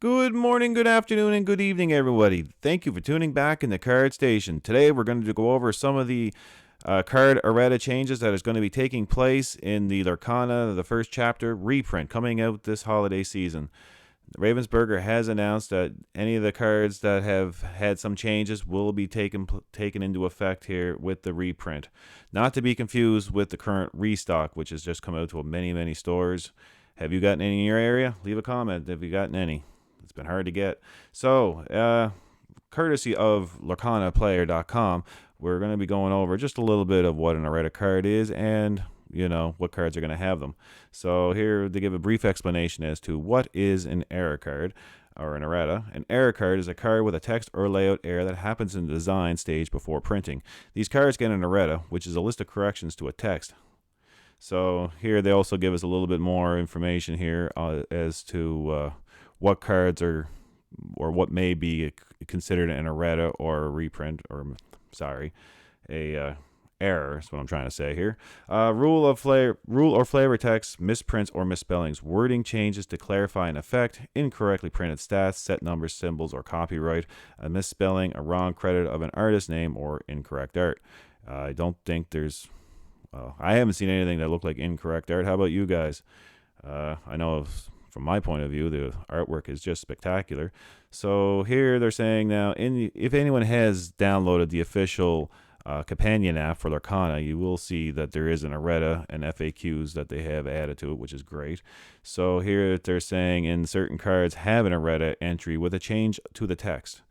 Good morning, good afternoon, and good evening, everybody. Thank you for tuning back in the Card Station. Today, we're going to go over some of the card errata changes that is going to be taking place in the Lorcana, the first chapter reprint, coming out this holiday season. Ravensburger has announced that any of the cards that have had some changes will be taken into effect here with the reprint. Not to be confused with the current restock, which has just come out to many stores. Have you gotten any in your area? Leave a comment if you've gotten any. It's been hard to get. So, courtesy of LorcanaPlayer.com, we're going to be going over just a little bit of what an errata card is and, what cards are going to have them. So here to give a brief explanation as to what is an error card or an errata. An error card is a card with a text or layout error that happens in the design stage before printing. These cards get an errata, which is a list of corrections to a text. So here they also give us a little bit more information here as to what cards are, or what may be considered an errata or a reprint, or a error is what I'm trying to say here. Rule or flavor text, misprints or misspellings, wording changes to clarify an effect, incorrectly printed stats, set numbers, symbols, or copyright, a misspelling, a wrong credit of an artist name, or incorrect art. I don't think there's I haven't seen anything that looked like incorrect art. How about you guys? I know from my point of view, the artwork is just spectacular. So here they're saying now, if anyone has downloaded the official companion app for Lorcana, you will see that there is an errata and FAQs that they have added to it, which is great. So here they're saying in certain cards have an errata entry with a change to the text.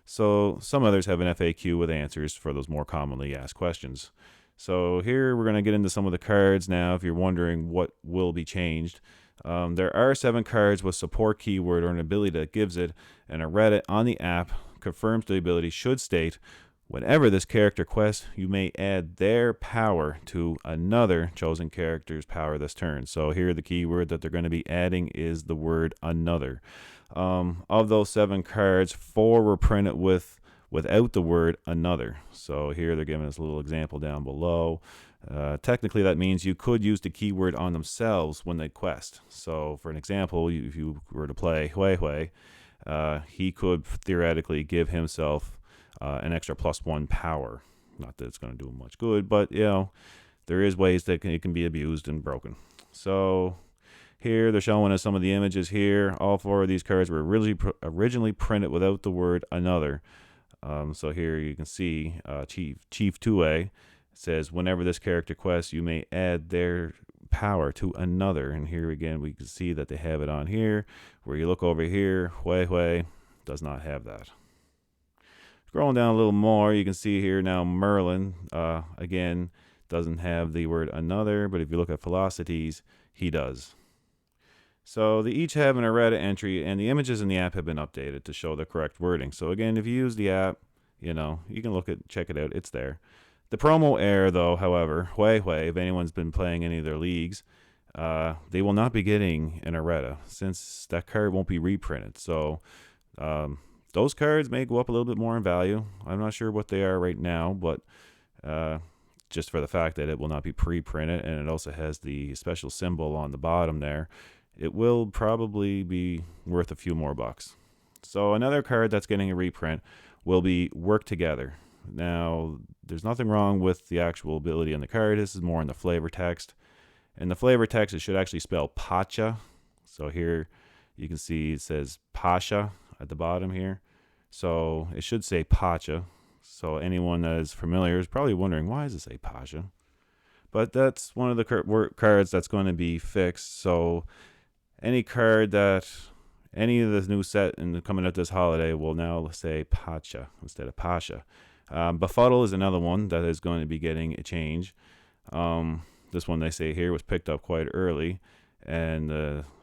So some others have an FAQ with answers for those more commonly asked questions. So here we're going to get into some of the cards now if you're wondering what will be changed. There are 7 cards with support keyword or an ability that gives it an errata on the app, confirms the ability should state, whenever this character quests, you may add their power to another chosen character's power this turn. So here the keyword that they're going to be adding is the word another. Of those 7 cards, 4 were printed without the word another. So here they're giving us a little example down below. Technically that means you could use the keyword on themselves when they quest. So for an example, if you were to play Hui, he could theoretically give himself an extra +1 power. Not that it's going to do him much good, but there is ways that it can be abused and broken. So here they're showing us some of the images here. All 4 of these cards were originally printed without the word another. So here you can see Chief 2A says, whenever this character quests, you may add their power to another. And here again, we can see that they have it on here. Where you look over here, Hui does not have that. Scrolling down a little more, you can see here now Merlin, again, doesn't have the word another, but if you look at Velocities, he does. So they each have an errata entry, and the images in the app have been updated to show the correct wording. So again, if you use the app, you can check it out. It's there. The promo error, though, however, Hui, if anyone's been playing any of their leagues, they will not be getting an errata since that card won't be reprinted. So those cards may go up a little bit more in value. I'm not sure what they are right now, but just for the fact that it will not be pre-printed, and it also has the special symbol on the bottom there, it will probably be worth a few more bucks. So another card that's getting a reprint will be Work Together. Now, there's nothing wrong with the actual ability on the card. This is more in the flavor text. In the flavor text, it should actually spell Pacha. So here you can see it says Pasha at the bottom here. So it should say Pacha. So anyone that is familiar is probably wondering, why does it say Pasha? But that's one of the cards that's going to be fixed. So any card that any of the new set and coming out this holiday will now say Pacha instead of Pasha. Befuddle is another one that is going to be getting a change. This one they say here was picked up quite early, and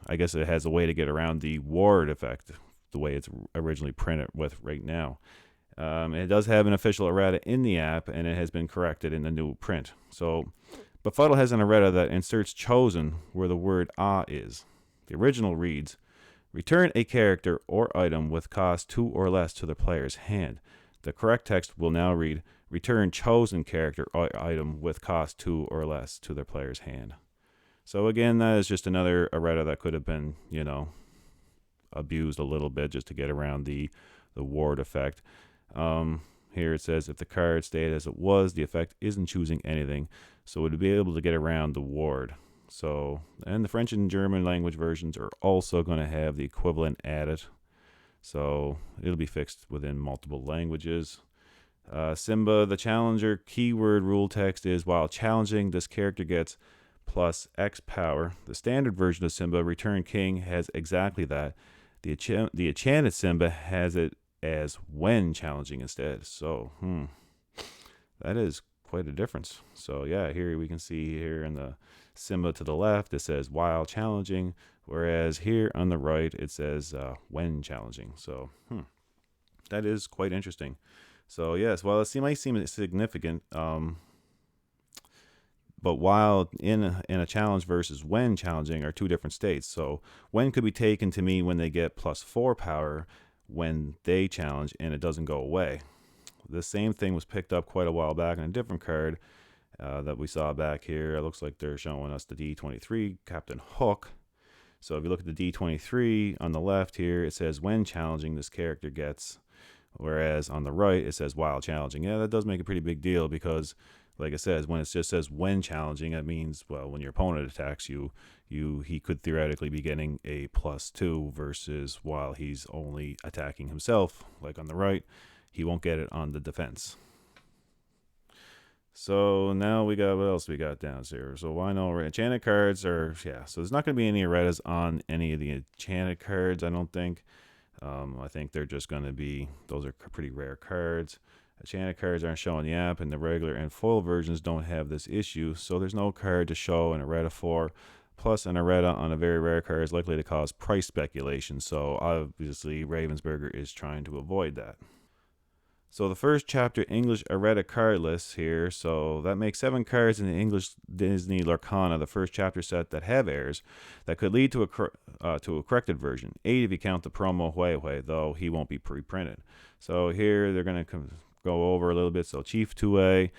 I guess it has a way to get around the ward effect, the way it's originally printed with right now. It does have an official errata in the app, and it has been corrected in the new print. So Befuddle has an errata that inserts chosen where the word is. The original reads, return a character or item with cost 2 or less to the player's hand. The correct text will now read, return chosen character or item with cost 2 or less to their player's hand. So again, that is just another errata that could have been, abused a little bit just to get around the ward effect. Here it says if the card stayed as it was, the effect isn't choosing anything, so it would be able to get around the ward. So, and the French and German language versions are also going to have the equivalent added. So it'll be fixed within multiple languages. Simba, the challenger keyword rule text is while challenging, this character gets plus X power. The standard version of Simba, Return King, has exactly that. The enchanted Simba has it as when challenging instead. So, that is quite a difference. So yeah, here we can see here in the Simba to the left, it says while challenging, whereas here on the right, it says when challenging. So, that is quite interesting. So yes, well, it might seem significant, but while in a challenge versus when challenging are two different states. So when could be taken to mean when they get +4 power when they challenge and it doesn't go away. The same thing was picked up quite a while back on a different card that we saw back here. It looks like they're showing us the D23 Captain Hook. So if you look at the D23 on the left here, it says when challenging this character gets, whereas on the right it says while challenging. Yeah, that does make a pretty big deal because, like I said, when it just says when challenging, that means, well, when your opponent attacks you, he could theoretically be getting a +2 versus while he's only attacking himself, like on the right, he won't get it on the defense. So now we got, what else we got down here? So why no enchanted cards are, yeah, so there's not going to be any erratas on any of the enchanted cards, I don't think. I think they're just going to be, those are pretty rare cards. Enchanted cards aren't showing the app, and the regular and foil versions don't have this issue, so there's no card to show an errata for. Plus, an errata on a very rare card is likely to cause price speculation, so obviously Ravensburger is trying to avoid that. So the first chapter English errata card list here, so that makes 7 cards in the English Disney Lorcana, the first chapter set that have errors that could lead to a corrected version. 8 if you count the promo Huehue, though he won't be pre-printed. So here they're going to go over a little bit. So Chief 2A,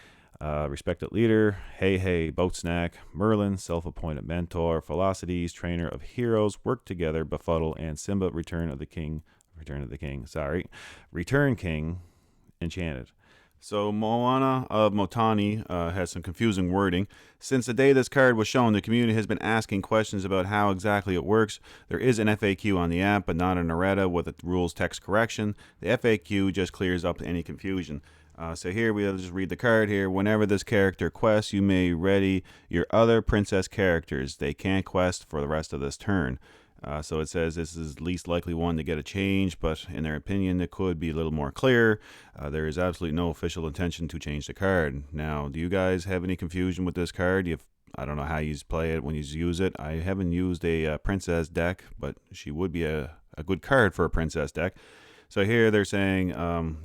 Respected Leader, Hey Hey, Boat Snack, Merlin, Self-Appointed Mentor, Velocities, Trainer of Heroes, Work Together, Befuddle, and Simba, Return King, Enchanted. So Moana of Motani has some confusing wording. Since the day this card was shown, the community has been asking questions about how exactly it works. There is an FAQ on the app, but not an errata with a rules text correction. The FAQ just clears up any confusion. So here we'll just read the card here. Whenever this character quests, you may ready your other princess characters. They can't quest for the rest of this turn. So it says this is least likely one to get a change, but in their opinion, it could be a little more clear. There is absolutely no official intention to change the card. Now, do you guys have any confusion with this card? I don't know how you play it when you use it. I haven't used a princess deck, but she would be a good card for a princess deck. So here they're saying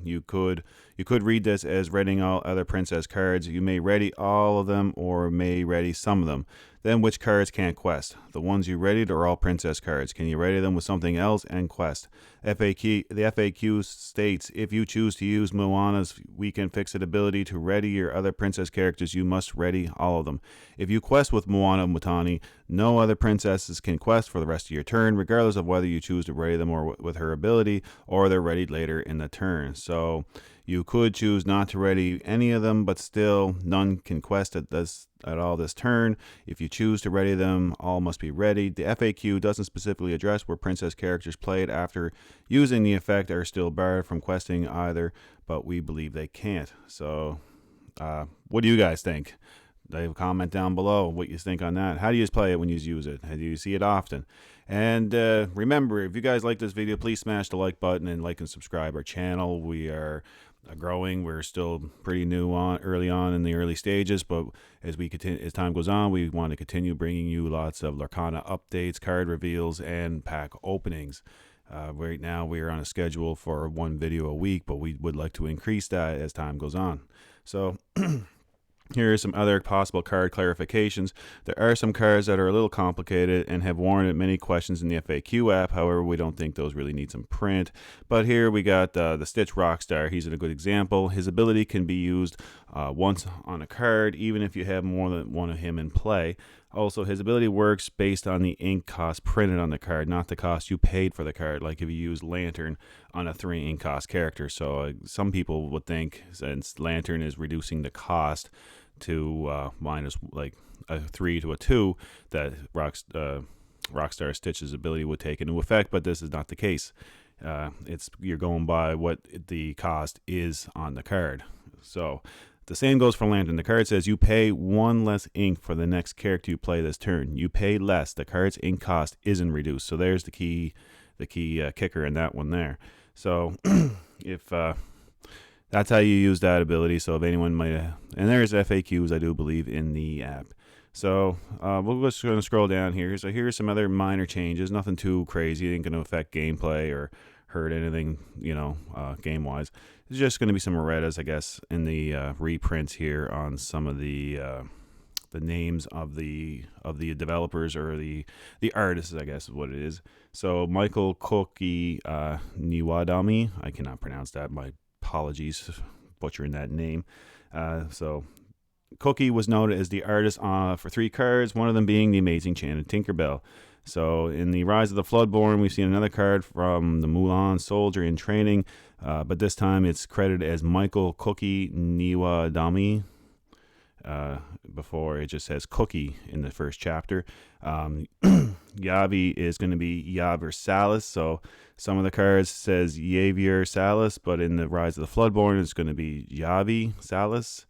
you could read this as readying all other princess cards. You may ready all of them or may ready some of them. Then which cards can't quest? The ones you readied are all princess cards. Can you ready them with something else and quest? The FAQ states if you choose to use Moana's weekend fix-it ability to ready your other princess characters, you must ready all of them. If you quest with Moana Motani, no other princesses can quest for the rest of your turn, regardless of whether you choose to ready them or with her ability or they're readied later in the turn. So you could choose not to ready any of them, but still none can quest at all this turn. If you choose to ready them, all must be readied. The FAQ doesn't specifically address where princess characters played after using the effect are still barred from questing either, but we believe they can't. So what do you guys think? Leave a comment down below what you think on that. How do you play it when you use it? How do you see it often? And remember, if you guys like this video, please smash the like button and like and subscribe our channel. We are growing. We're still pretty new early on in the early stages, but as time goes on, we want to continue bringing you lots of Lorcana updates, card reveals, and pack openings. Right now, we are on a schedule for 1 video a week, but we would like to increase that as time goes on. So here are some other possible card clarifications. There are some cards that are a little complicated and have warranted many questions in the FAQ app. However, we don't think those really need some print. But here we got the Stitch Rockstar. He's a good example. His ability can be used once on a card, even if you have more than one of him in play. Also, his ability works based on the ink cost printed on the card, not the cost you paid for the card, like if you use Lantern on a 3 ink cost character. So some people would think, since Lantern is reducing the cost to minus like a 3 to a 2, that Rockstar Stitch's ability would take into effect, but this is not the case. You're going by what the cost is on the card. So the same goes for Lantern. The card says you pay 1 less ink for the next character you play this turn. You pay less. The card's ink cost isn't reduced. So there's the key kicker in that one there. So if that's how you use that ability. So if anyone might, and there's FAQs, I do believe, in the app. So we're just going to scroll down here. So here's some other minor changes. Nothing too crazy. It ain't going to affect gameplay or hurt anything, game-wise. There's just going to be some erratas, I guess, in the reprints here on some of the names of the developers or the artists, I guess is what it is. So Michael Koki Niwadami, I cannot pronounce that. My apologies for butchering that name. So Cookie was noted as the artist for 3 cards, one of them being the amazing Enchanted Tinkerbell. So in the Rise of the Floodborn, we've seen another card from the Mulan Soldier in Training, but this time it's credited as Michael Cookie Niwadami. Before it just says Cookie in the first chapter. Yavi is going to be Yavir Salas. So some of the cards says Yavir Salas, but in the Rise of the Floodborn, it's going to be Yavi Salas.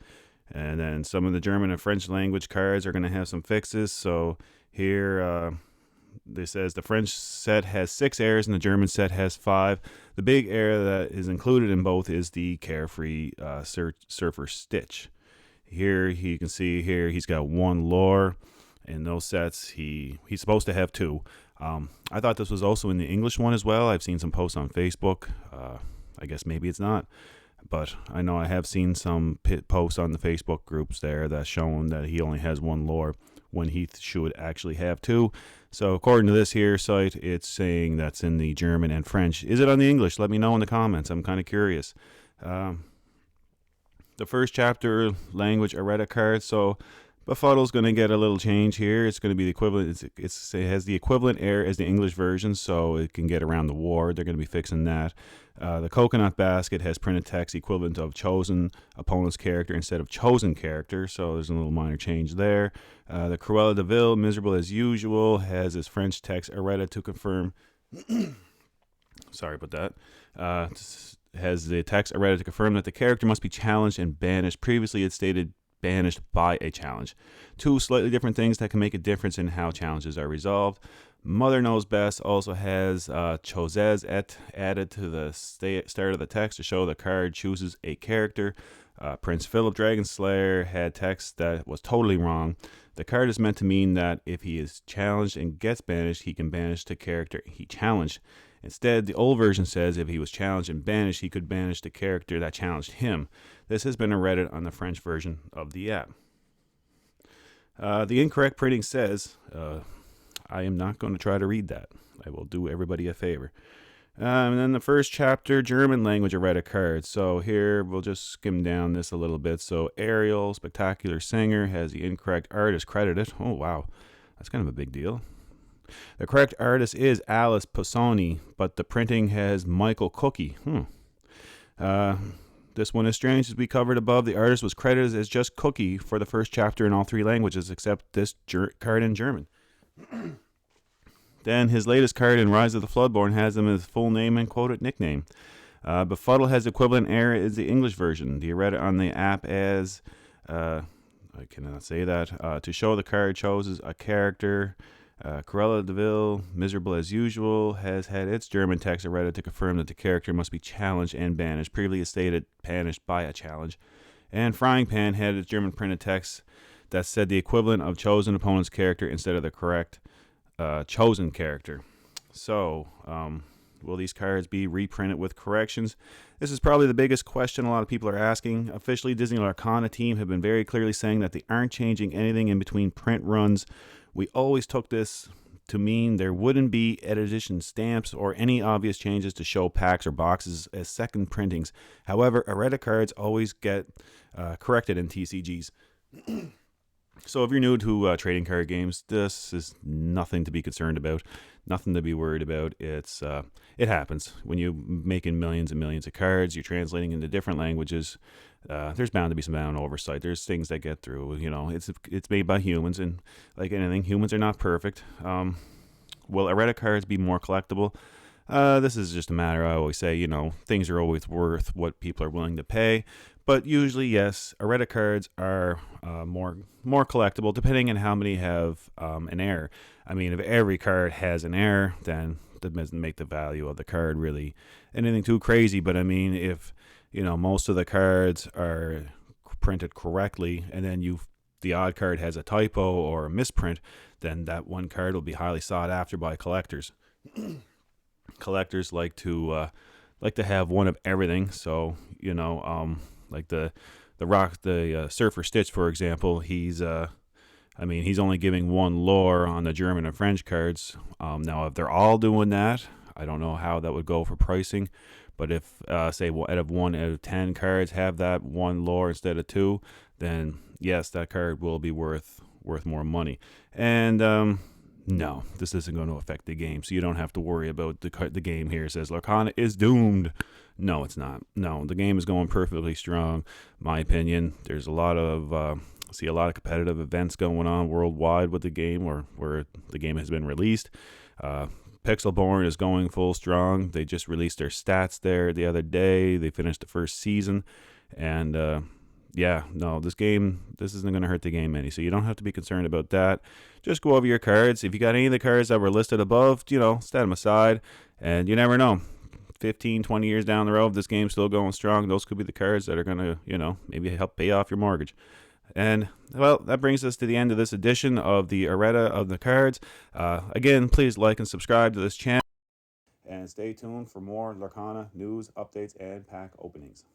And then some of the German and French language cards are going to have some fixes. So here this says the French set has 6 errors and the German set has 5. The big error that is included in both is the Carefree Surfer Stitch. Here you can see here he's got 1 lore. In those sets, he's supposed to have 2. I thought this was also in the English one as well. I've seen some posts on Facebook. I guess maybe it's not. But I know I have seen some posts on the Facebook groups there that's showing that he only has 1 lore when he should actually have 2. So according to this here site, it's saying that's in the German and French. Is it on the English? Let me know in the comments. I'm kind of curious. The first chapter, language errata cards. So Befuddle's going to get a little change here. It's going to be the equivalent. It has the equivalent error as the English version, so it can get around the war. They're going to be fixing that. The Coconut Basket has printed text equivalent of chosen opponent's character instead of chosen character, so there's a little minor change there. The Cruella de Vil, miserable as usual, has its French text errata to confirm. Sorry about that. Has the text errata to confirm that the character must be challenged and banished. Previously, it stated banished by a challenge. 2 slightly different things that can make a difference in how challenges are resolved. Mother Knows Best also has Chosez et added to the start of the text to show the card chooses a character. Prince Philip Dragonslayer had text that was totally wrong. The card is meant to mean that if he is challenged and gets banished, he can banish the character he challenged. Instead, the old version says if he was challenged and banished, he could banish the character that challenged him. This has been errated on the French version of the app. The incorrect printing says, I am not going to try to read that. I will do everybody a favor. And then the first chapter, German language errata cards. So here we'll just skim down this a little bit. So Ariel, Spectacular Singer, has the incorrect artist credited. Oh, wow. That's kind of a big deal. The correct artist is Alice Pisoni, but the printing has Michael Cookie. This one is strange. As we covered above, the artist was credited as just Cookie for the first chapter in all 3 languages, except this card in German. Then his latest card in Rise of the Floodborn has him as full name and quoted nickname. Befuddle has equivalent error as the English version. The errata on the app as, I cannot say that, to show the card chooses a character. Cruella de Vil, miserable as usual, has had its German text errata to confirm that the character must be challenged and banished. Previously stated banished by a challenge. And Frying Pan had its German printed text that said the equivalent of chosen opponent's character instead of the correct chosen character. So, will these cards be reprinted with corrections? This is probably the biggest question a lot of people are asking. Officially, Disney Lorcana team have been very clearly saying that they aren't changing anything in between print runs. We always took this to mean there wouldn't be edition stamps or any obvious changes to show packs or boxes as second printings. However, errata cards always get corrected in TCGs. So if you're new to trading card games, this is nothing to be concerned about, nothing to be worried about. It happens when you're making millions and millions of cards. You're translating into different languages. There's bound to be some bound oversight. There's things that get through. It's made by humans, and like anything, humans are not perfect. Will Errata cards be more collectible? This is just a matter. I always say, things are always worth what people are willing to pay. But usually, yes, Errata cards are more collectible, depending on how many have an error. I mean, if every card has an error, then that doesn't make the value of the card really anything too crazy. But I mean, if most of the cards are printed correctly, and then the odd card has a typo or a misprint, then that one card will be highly sought after by collectors. Collectors like to have one of everything. So like the Surfer Stitch, for example, he's only giving one lore on the German and French cards. Now if they're all doing that, I don't know how that would go for pricing. But if say out of 10 cards have that one lore instead of two, then yes, that card will be worth more money. And no, this isn't going to affect the game, so you don't have to worry about the game here. It says Lorcana is doomed. No, it's not. No, the game is going perfectly strong, my opinion. There's a lot of see a lot of competitive events going on worldwide with the game, or where the game has been released. Pixelborn is going full strong. They just released their stats there the other day. They finished the first season, and this isn't going to hurt the game any, so you don't have to be concerned about that. Just go over your cards. If you got any of the cards that were listed above, set them aside, and you never know. 15, 20 years down the road, if this game's still going strong, those could be the cards that are going to, maybe help pay off your mortgage. And, well, that brings us to the end of this edition of the Errata of the cards. Again, please like and subscribe to this channel, and stay tuned for more Lorcana news, updates, and pack openings.